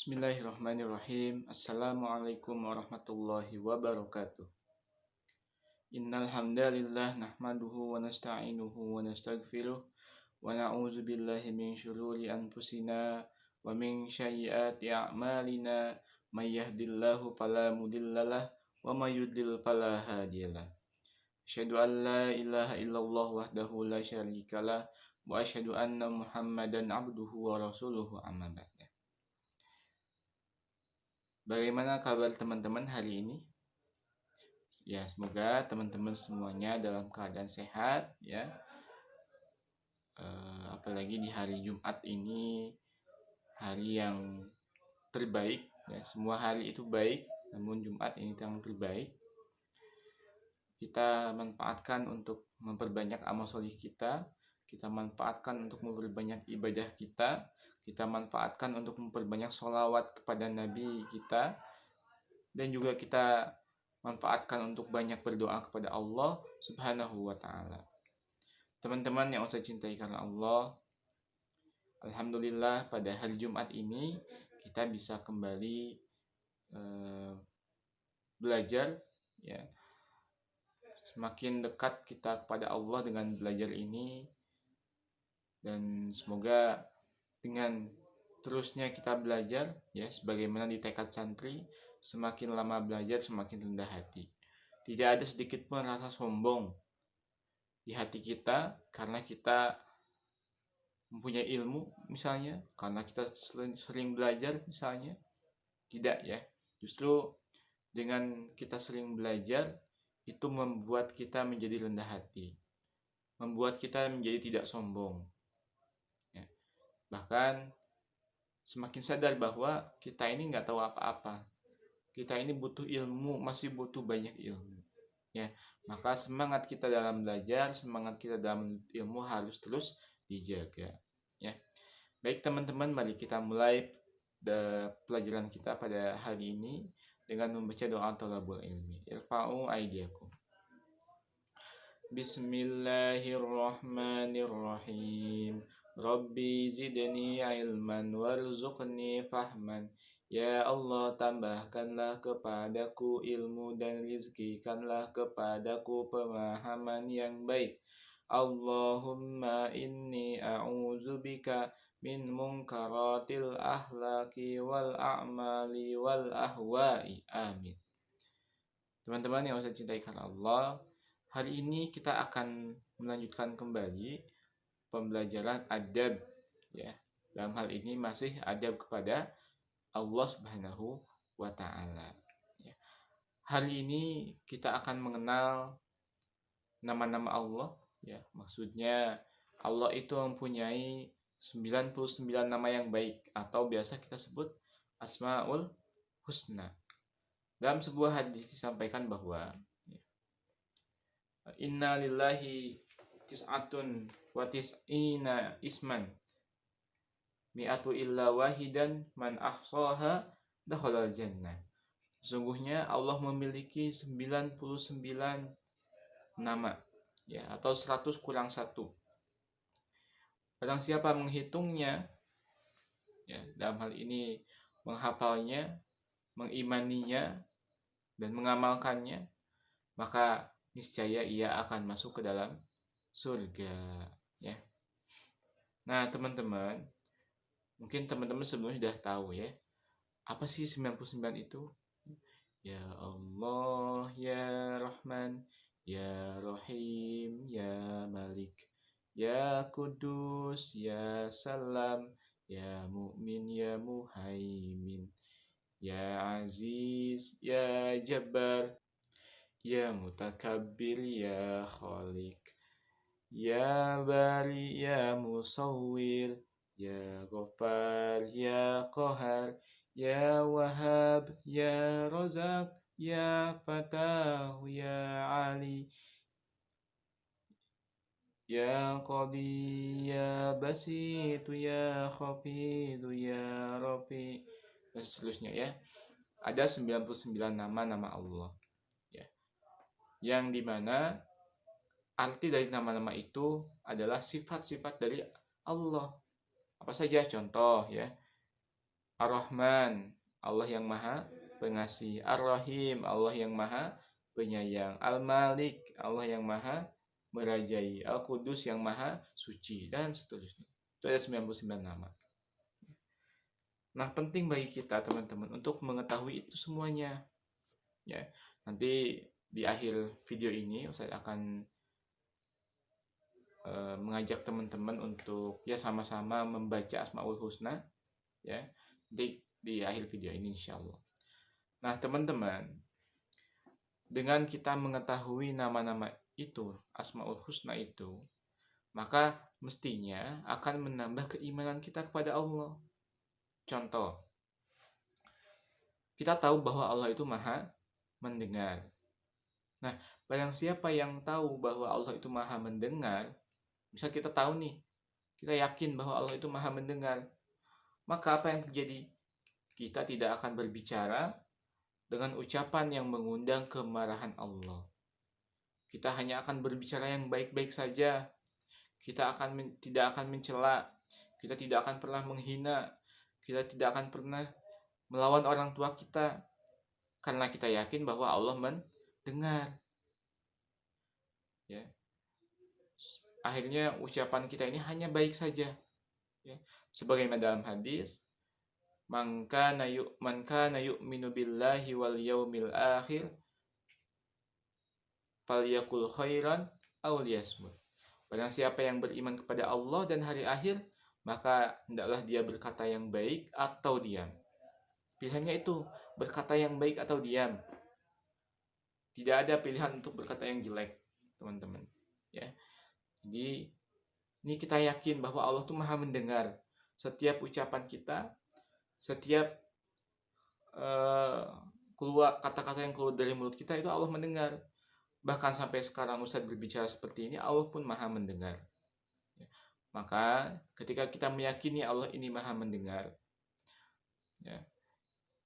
Bismillahirrahmanirrahim. Assalamualaikum warahmatullahi wabarakatuh. Innal hamdalillah nahmaduhu wa nasta'inuhu wa nastaghfiruh wa na'udzu billahi min syururi anfusina wa min sayyiati a'malina may yahdihillahu fala mudhillalah wa may yudlil fala hadiyalah. Asyhadu an la ilaha illallah wahdahu la syarikalah wa asyhadu anna Muhammadan abduhu wa rasuluhu amma ba'd. Bagaimana kabar teman-teman hari ini? Ya, semoga teman-teman semuanya dalam keadaan sehat ya. Apalagi di hari Jumat ini, hari yang terbaik ya. Semua hari itu baik, namun Jumat ini yang terbaik. Kita manfaatkan untuk memperbanyak amal solih kita manfaatkan untuk memperbanyak ibadah kita manfaatkan untuk memperbanyak sholawat kepada Nabi kita, dan juga kita manfaatkan untuk banyak berdoa kepada Allah Subhanahu wa ta'ala. Teman-teman yang saya cintai karena Allah, alhamdulillah pada hari Jumat ini kita bisa kembali belajar ya. Semakin dekat kita kepada Allah dengan belajar ini, dan semoga dengan terusnya kita belajar ya, sebagaimana di tekad santri, semakin lama belajar semakin rendah hati. Tidak ada sedikit pun rasa sombong di hati kita karena kita mempunyai ilmu misalnya, karena kita sering belajar misalnya. Tidak ya, justru dengan kita sering belajar itu membuat kita menjadi rendah hati, membuat kita menjadi tidak sombong. Bahkan semakin sadar bahwa kita ini nggak tahu apa-apa, kita ini butuh ilmu, masih butuh banyak ilmu ya. Maka semangat kita dalam belajar, semangat kita dalam ilmu harus terus dijaga ya. Baik teman-teman, mari kita mulai pelajaran kita pada hari ini dengan membaca doa thalabul ilmi. Irfa'u aydiyakum. Bismillahirrahmanirrahim. Rabbi zidni ilman warzuqni fahman. Ya Allah, tambahkanlah kepadaku ilmu dan rizkikanlah kepadaku pemahaman yang baik. Allahumma inni a'udzubika min munkaratil ahlaki wal a'mali wal ahwa'i. Amin. Teman-teman yang saya cintai karena Allah, hari ini kita akan melanjutkan kembali pembelajaran adab ya. Dalam hal ini masih adab kepada Allah Subhanahu wa ta'ala ya. Hari ini kita akan mengenal nama-nama Allah ya. Maksudnya Allah itu mempunyai 99 nama yang baik, atau biasa kita sebut Asmaul Husna. Dalam sebuah hadis disampaikan bahwa inna lillahi tis'atun wa tis'ina isman mi'atu illa wahidan man ahsaha dakhalal jannah. Sesungguhnya Allah memiliki 99 nama ya, atau 100 kurang 1. Barang siapa menghitungnya ya, dalam hal ini menghafalnya, mengimaninya dan mengamalkannya, maka niscaya ia akan masuk ke dalam surga ya. Nah teman-teman, mungkin teman-teman sebelumnya sudah tahu ya, apa sih 99 itu? Ya Allah, ya Rahman, ya Rahim, ya Malik, ya Kudus, ya Salam, ya Mu'min, ya Muhaimin, ya Aziz, ya Jabbar, ya Mutakabbir, ya Khaliq, ya Bari, ya Musawwir, ya Ghaffar, ya Qahar, ya Wahhab, ya Razak, ya Fatah, ya Ali, ya Qadi, ya Basit, ya Khafid, ya Rafi, dan seterusnya ya. Ada 99 nama-nama Allah ya, yang dimana arti dari nama-nama itu adalah sifat-sifat dari Allah. Apa saja? Contoh ya, Ar-Rahman, Allah yang maha pengasih. Ar-Rahim, Allah yang maha penyayang. Al-Malik, Allah yang maha merajai. Al-Qudus, yang maha suci, dan seterusnya. Itu ada 99 nama. Nah, penting bagi kita teman-teman untuk mengetahui itu semuanya. Ya, nanti di akhir video ini saya akan mengajak teman-teman untuk ya sama-sama membaca Asmaul Husna, ya, di akhir video ini insyaallah. Nah teman-teman, dengan kita mengetahui nama-nama itu, Asmaul Husna itu, maka mestinya akan menambah keimanan kita kepada Allah. Contoh, kita tahu bahwa Allah itu maha mendengar. Nah, barang siapa yang tahu bahwa Allah itu maha mendengar, misal kita tahu nih, kita yakin bahwa Allah itu maha mendengar, maka apa yang terjadi? Kita tidak akan berbicara dengan ucapan yang mengundang kemarahan Allah. Kita hanya akan berbicara yang baik-baik saja. Kita tidak akan mencela. Kita tidak akan pernah menghina. Kita tidak akan pernah melawan orang tua kita. Karena kita yakin bahwa Allah mendengar. Ya. Akhirnya ucapan kita ini hanya baik saja. Ya. Sebagaimana dalam hadis, man kana yu'minu billahi wal yaumil akhir falyakul khairan aw liyasmut. Barang siapa yang beriman kepada Allah dan hari akhir, maka hendaklah dia berkata yang baik atau diam. Pilihannya itu, berkata yang baik atau diam. Tidak ada pilihan untuk berkata yang jelek, teman-teman. Ya. Jadi ini kita yakin bahwa Allah itu maha mendengar setiap ucapan kita, setiap keluar kata-kata yang keluar dari mulut kita, itu Allah mendengar. Bahkan sampai sekarang Ustadz berbicara seperti ini, Allah pun maha mendengar. Maka ketika kita meyakini Allah ini maha mendengar, ya,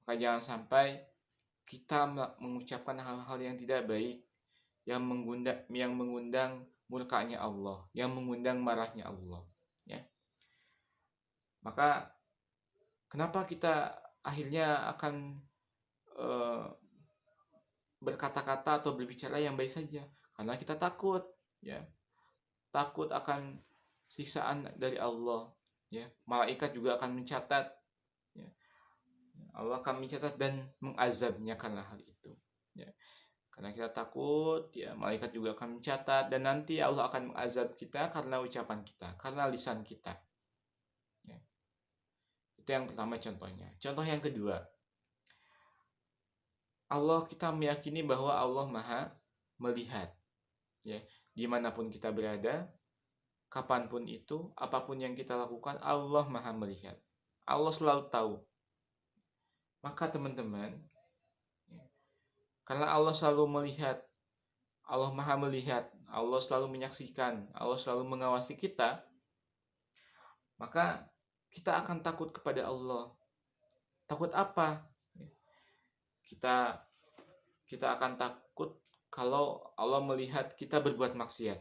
maka jangan sampai kita mengucapkan hal-hal yang tidak baik, yang mengundang murkanya Allah, yang mengundang marahnya Allah. Ya. Maka kenapa kita akhirnya akan berkata-kata atau berbicara yang baik saja? Karena kita takut, ya, takut akan siksaan dari Allah. Ya, malaikat juga akan mencatat. Ya. Allah akan mencatat dan mengazabnya karena hal itu. Ya. Karena kita takut, ya, malaikat juga akan mencatat dan nanti Allah akan mengazab kita karena ucapan kita, karena lisan kita. Ya. Itu yang pertama contohnya. Contoh yang kedua, kita meyakini bahwa Allah maha melihat. Ya, dimanapun kita berada, kapanpun itu, apapun yang kita lakukan, Allah maha melihat. Allah selalu tahu. Maka teman-teman, karena Allah selalu melihat, Allah maha melihat, Allah selalu menyaksikan, Allah selalu mengawasi kita, maka kita akan takut kepada Allah. Takut apa? Kita akan takut kalau Allah melihat kita berbuat maksiat,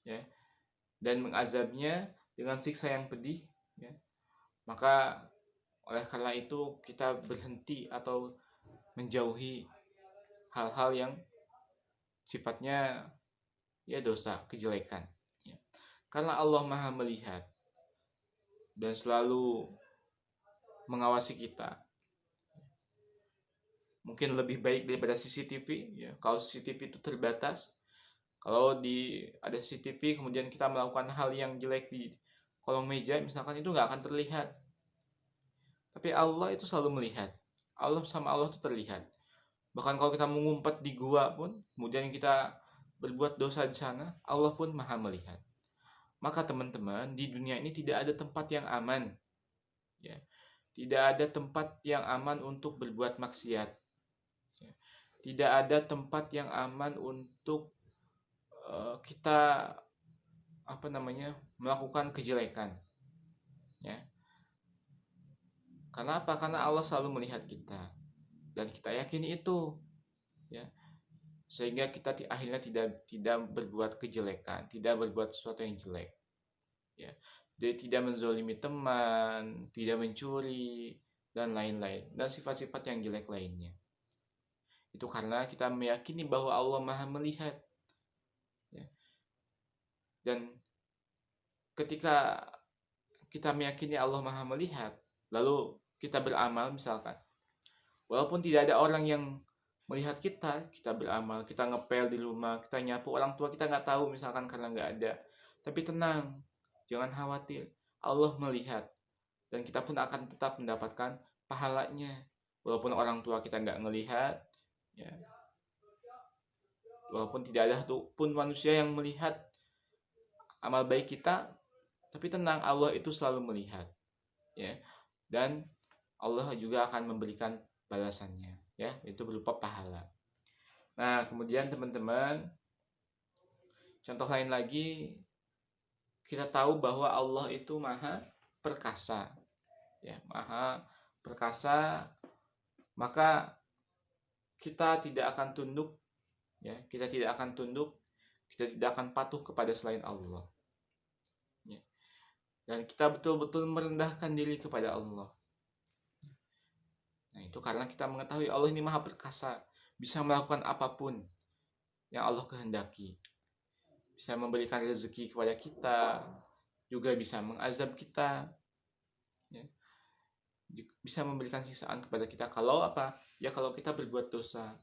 ya, dan mengazabnya dengan siksa yang pedih, ya. Maka oleh karena itu kita berhenti atau menjauhi hal-hal yang sifatnya ya dosa, kejelekan, ya. Karena Allah maha melihat dan selalu mengawasi kita. Mungkin lebih baik daripada CCTV, ya. Kalau CCTV itu terbatas, kalau ada CCTV kemudian kita melakukan hal yang jelek di kolong meja misalkan, itu nggak akan terlihat. Tapi Allah itu selalu melihat. Allah itu terlihat. Bahkan kalau kita mengumpet di gua pun, kemudian kita berbuat dosa di sana, Allah pun maha melihat. Maka teman-teman, di dunia ini tidak ada tempat yang aman, ya. Tidak ada tempat yang aman untuk berbuat maksiat. Tidak ada tempat yang aman untuk kita melakukan kejelekan, ya. Karena apa? Karena Allah selalu melihat kita dan kita yakini itu, ya. Sehingga kita akhirnya tidak berbuat kejelekan, tidak berbuat sesuatu yang jelek, ya. dia tidak menzolimi teman, tidak mencuri, dan lain-lain, dan sifat-sifat yang jelek lainnya. Itu karena kita meyakini bahwa Allah Maha melihat. Ya. Dan ketika kita meyakini Allah Maha melihat, lalu kita beramal misalkan, walaupun tidak ada orang yang melihat kita, kita beramal, kita ngepel di rumah, kita nyapu, orang tua kita nggak tahu misalkan karena nggak ada. Tapi tenang, jangan khawatir, Allah melihat, dan kita pun akan tetap mendapatkan pahalanya. Walaupun orang tua kita nggak ngelihat, ya, walaupun tidak ada satu pun manusia yang melihat amal baik kita, tapi tenang, Allah itu selalu melihat, ya, dan Allah juga akan memberikan balasannya, ya, itu berupa pahala. Nah, kemudian teman-teman, contoh lain lagi, kita tahu bahwa Allah itu maha perkasa, ya, maha perkasa, maka kita tidak akan tunduk, ya, kita tidak akan tunduk, kita tidak akan patuh kepada selain Allah, ya. Dan kita betul-betul merendahkan diri kepada Allah. Nah, itu karena kita mengetahui Allah ini maha perkasa, bisa melakukan apapun yang Allah kehendaki, bisa memberikan rezeki kepada kita, juga bisa mengazab kita, ya, bisa memberikan siksaan kepada kita kalau apa? Ya kalau kita berbuat dosa.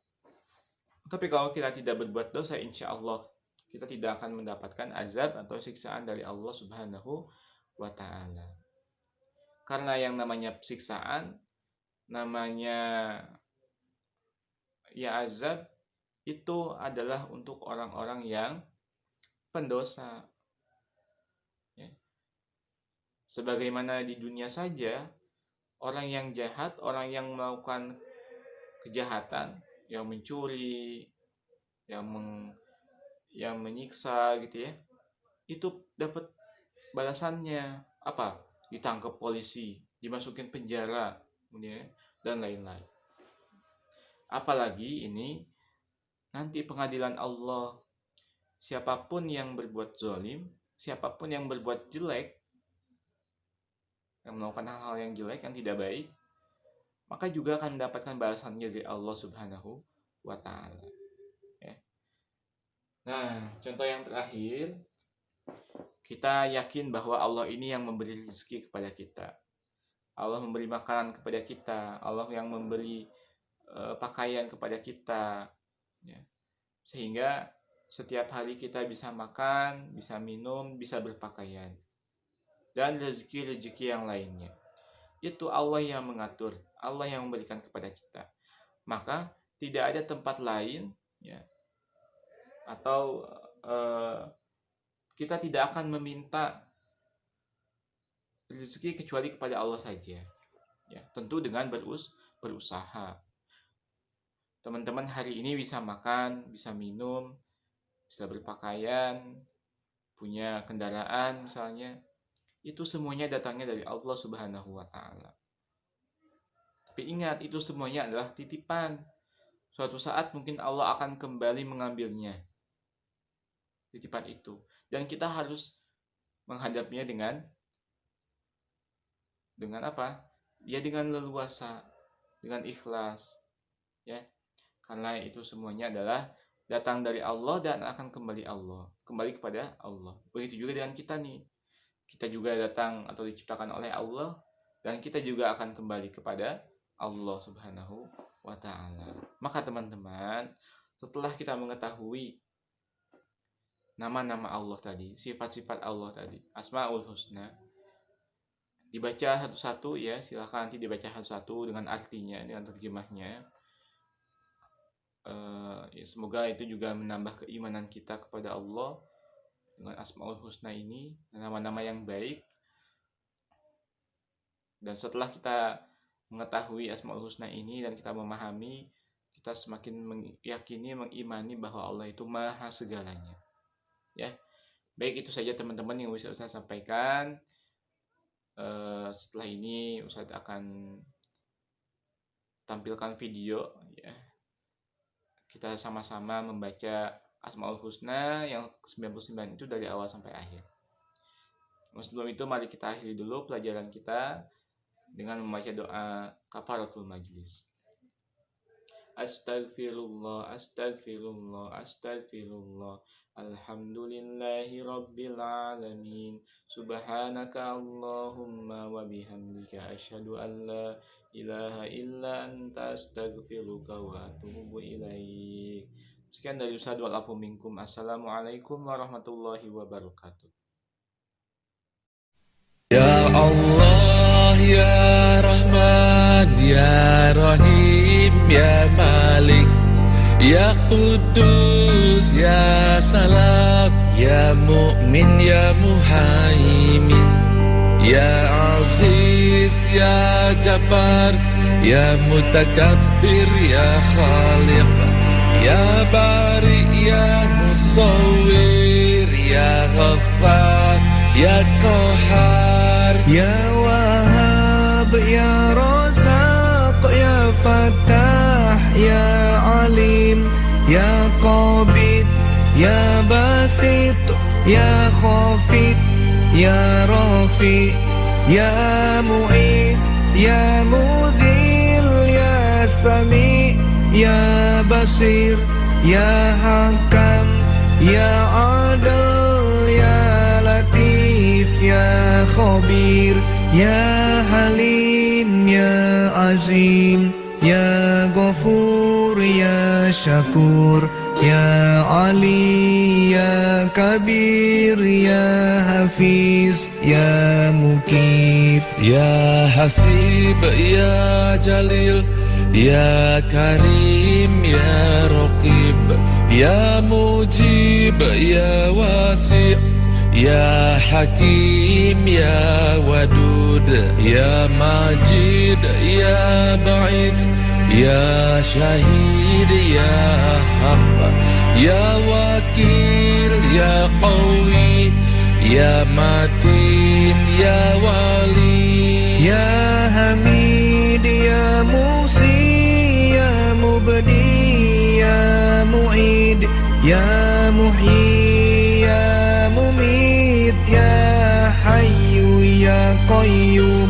Tapi kalau kita tidak berbuat dosa, insya Allah kita tidak akan mendapatkan azab atau siksaan dari Allah Subhanahu wa Ta'ala. Karena yang namanya siksaan, namanya ya azab, itu adalah untuk orang-orang yang pendosa, ya. Sebagaimana di dunia saja, orang yang jahat, orang yang melakukan kejahatan, yang mencuri, yang menyiksa gitu ya, itu dapat balasannya apa? Ditangkap polisi, dimasukin penjara, ya, dan lain-lain. Apalagi ini nanti pengadilan Allah, siapapun yang berbuat zalim, siapapun yang berbuat jelek, yang melakukan hal-hal yang jelek, yang tidak baik, maka juga akan mendapatkan balasannya dari Allah Subhanahu wa Ta'ala, ya. Nah, contoh yang terakhir, kita yakin bahwa Allah ini yang memberi rezeki kepada kita, Allah memberi makanan kepada kita, Allah yang memberi pakaian kepada kita, ya. Sehingga setiap hari kita bisa makan, bisa minum, bisa berpakaian, dan rezeki-rezeki yang lainnya. Itu Allah yang mengatur, Allah yang memberikan kepada kita. Maka tidak ada tempat lain, ya, atau kita tidak akan meminta rezeki kecuali kepada Allah saja, ya. Tentu dengan berusaha. Teman-teman hari ini bisa makan, bisa minum, bisa berpakaian, punya kendaraan misalnya, itu semuanya datangnya dari Allah Subhanahu wa Ta'ala. Tapi ingat, itu semuanya adalah titipan. Suatu saat mungkin Allah akan kembali mengambilnya, titipan itu, dan kita harus menghadapnya dengan apa? Ya dengan leluasa, dengan ikhlas, ya. Karena itu semuanya adalah datang dari Allah dan akan kembali kepada Allah. Begitu juga dengan kita nih. Kita juga datang atau diciptakan oleh Allah, dan kita juga akan kembali kepada Allah Subhanahu wa Ta'ala. Maka teman-teman, setelah kita mengetahui nama-nama Allah tadi, sifat-sifat Allah tadi, Asmaul Husna, dibaca satu-satu ya, silakan nanti dibaca satu-satu dengan artinya, dengan terjemahnya. Ya, semoga itu juga menambah keimanan kita kepada Allah dengan Asmaul Husna ini, nama-nama yang baik. Dan setelah kita mengetahui Asmaul Husna ini dan kita memahami, kita semakin meyakini, mengimani bahwa Allah itu maha segalanya, ya. Baik, itu saja teman-teman yang bisa Ustaz sampaikan. Setelah ini Ustaz akan tampilkan video, ya. Kita sama-sama membaca Asmaul Husna yang 99 itu dari awal sampai akhir. Sebelum itu mari kita akhiri dulu pelajaran kita dengan membaca doa kafaratul majlis. Astagfirullah, astagfirullah, astagfirullah. Alhamdulillahi rabbil alamin. Subhanaka Allahumma wa bihamdika asyhadu an la ilaha illa anta astaghfiruka wa atubu ilaik. Sekian dari Ustaz wal afu minkum. Assalamualaikum warahmatullahi wabarakatuh. Ya Allah, ya Rahman, ya Rahim, ya Malik, ya Qudus, ya Salam, ya Mu'min, ya Muhaimin, ya Aziz, ya Jabbar, ya Mutakabbir, ya Khaliq, ya Bari, ya Musawwir, ya Ghaffar, ya Qahar, ya Wahhab, ya Razaq, ya Fattah, ya Alim, ya Qabid, ya Basit, ya Khafid, ya Rafi, ya Mu'iz, ya Mudhil, ya Sami, ya Basir, ya Hakam, ya Adil, ya Latif, ya Khabir, ya Halim, ya Azim, ya Ghafur, ya Syakur, ya Ali, ya Kabir, ya Hafiz, ya Mukib, ya Hasib, ya Jalil, ya Karim, ya Raqib, ya Mujib, ya Wasi', ya Hakim, ya Wadud, ya Majid, ya Ba'id, ya Syahid, ya Haq, ya Wakil, ya Qawi, ya Matin, ya Wali, ya Hamid, ya Musi, ya Mubni, ya Mu'id, ya Muhyi, ya Mumit, ya Hayyu, ya Qayyum,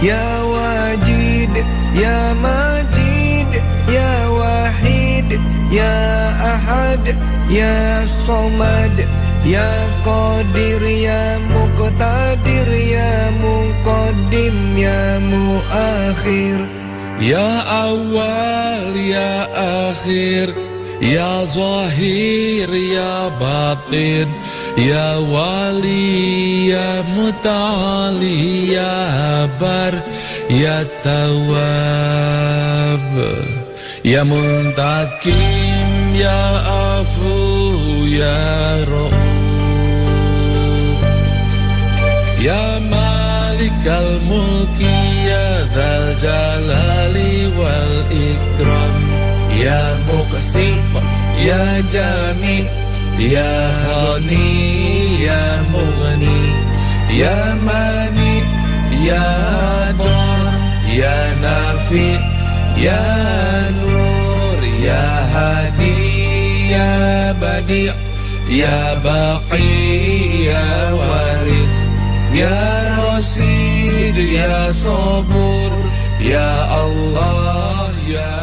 ya Wajid, ya Majid, ya Wahid, ya Ahad, ya Somad, ya Qadir, ya Muqtadir, ya Muqaddim, ya Muakhir, ya Awal, ya Akhir, ya Zahir, ya Batin, ya Wali, ya Muta'ali, ya Bar, ya Tawab, ya Muntakim, ya Afu, ya Ra'uf, ya Malikal Mulki, ya Dzal Jalali wal Ikram, ya Muqsim, ya Jami, ya Khani, ya Mughni, ya Mani, ya Dar, ya Nafi, ya Nur, ya Hadi, ya Badi', ya Baqi, ya Waris, ya Rasid, ya Sabur, ya Allah, ya